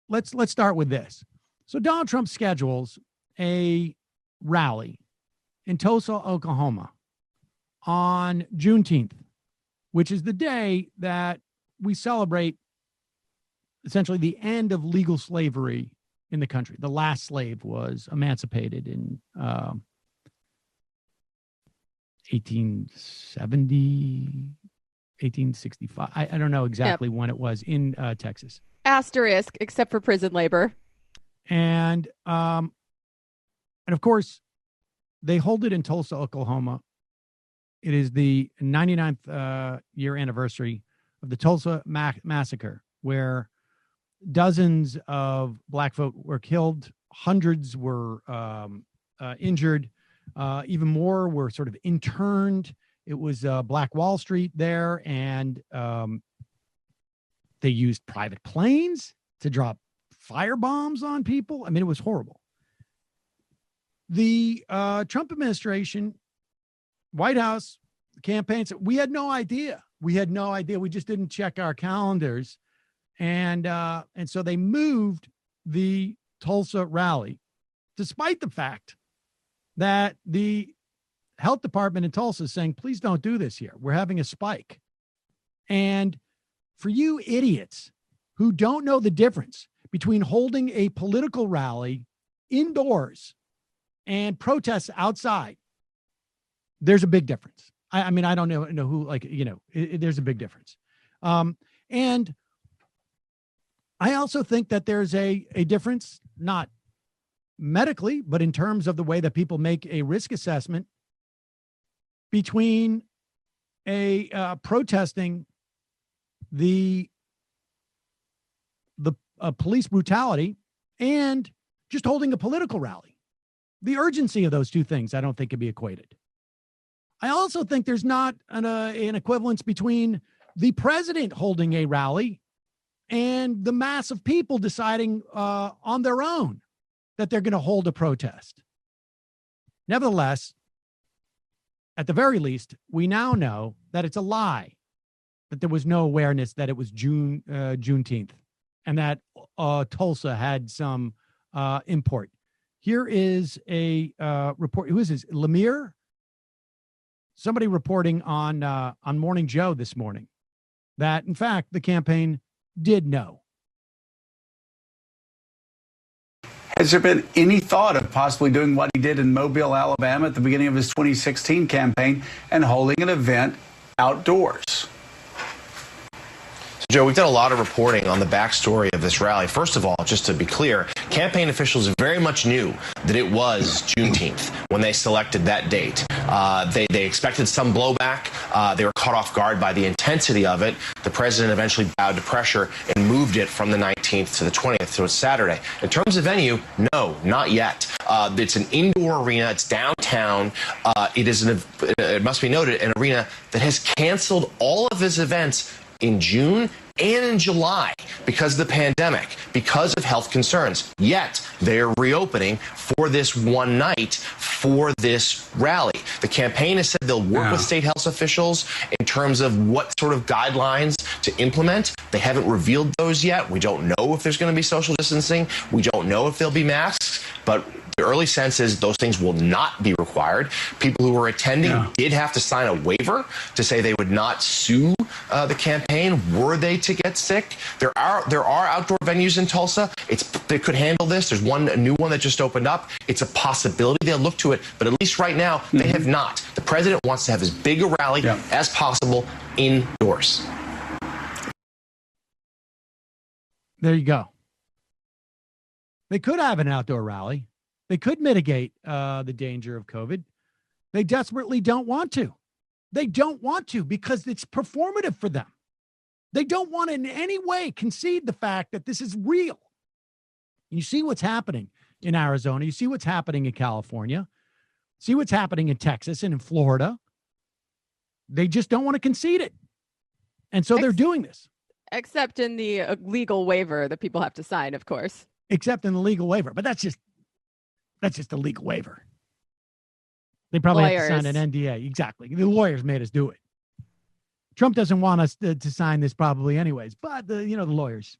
Let's start with this. So Donald Trump schedules a rally in Tulsa, Oklahoma on Juneteenth, which is the day that we celebrate essentially the end of legal slavery in the country. The last slave was emancipated in 1870, 1865. I don't know exactly when it was in Texas. Asterisk, except for prison labor. And of course, they hold it in Tulsa, Oklahoma. It is the 99th year anniversary of the Tulsa massacre, where dozens of black folk were killed, hundreds were injured, even more were sort of interned. It was Black Wall Street there, and they used private planes to drop firebombs on people. I mean, it was horrible. The Trump administration, White House, campaigns, we had no idea. We just didn't check our calendars. And so they moved the Tulsa rally, despite the fact that the health department in Tulsa is saying, please don't do this here. We're having a spike. And for you idiots who don't know the difference between holding a political rally indoors and protests outside, there's a big difference. I mean, I don't know who, there's a big difference. And I also think that there's a difference, not medically, but in terms of the way that people make a risk assessment between protesting the police brutality and just holding a political rally. The urgency of those two things, I don't think, can be equated. I also think there's not an equivalence between the president holding a rally and the mass of people deciding on their own that they're going to hold a protest. Nevertheless, at the very least, we now know that it's a lie, that there was no awareness that it was Juneteenth, and that Tulsa had some import. Here is a report. Who is this? Lemire? Somebody reporting on Morning Joe this morning that, in fact, the campaign did know. Has there been any thought of possibly doing what he did in Mobile, Alabama at the beginning of his 2016 campaign and holding an event outdoors? Joe, we've done a lot of reporting on the backstory of this rally. First of all, just to be clear, campaign officials very much knew that it was Juneteenth when they selected that date. They expected some blowback. They were caught off guard by the intensity of it. The president eventually bowed to pressure and moved it from the 19th to the 20th, so it's Saturday. In terms of venue, no, not yet. It's an indoor arena. It's downtown. It must be noted, an arena that has canceled all of his events in June and in July because of the pandemic, because of health concerns. Yet they're reopening for this one night for this rally. The campaign has said they'll work with state health officials in terms of what sort of guidelines to implement. They haven't revealed those yet. We don't know if there's going to be social distancing. We don't know if there'll be masks, but the early sense is those things will not be required. People who were attending did have to sign a waiver to say they would not sue the campaign were they to get sick. There are outdoor venues in Tulsa. They could handle this. There's a new one that just opened up. It's a possibility they'll look to it, but at least right now they have not. The president wants to have as big a rally as possible indoors. There you go. They could have an outdoor rally. They could mitigate the danger of COVID. They desperately don't want to. They don't want to because it's performative for them. They don't want to in any way concede the fact that this is real. You see what's happening in Arizona. You see what's happening in California. See what's happening in Texas and in Florida. They just don't want to concede it. And so they're doing this. Except in the legal waiver that people have to sign, of course. Except in the legal waiver. But that's just a legal waiver. They probably have to sign an NDA. Exactly. The lawyers made us do it. Trump doesn't want us to sign this probably anyways, but the lawyers.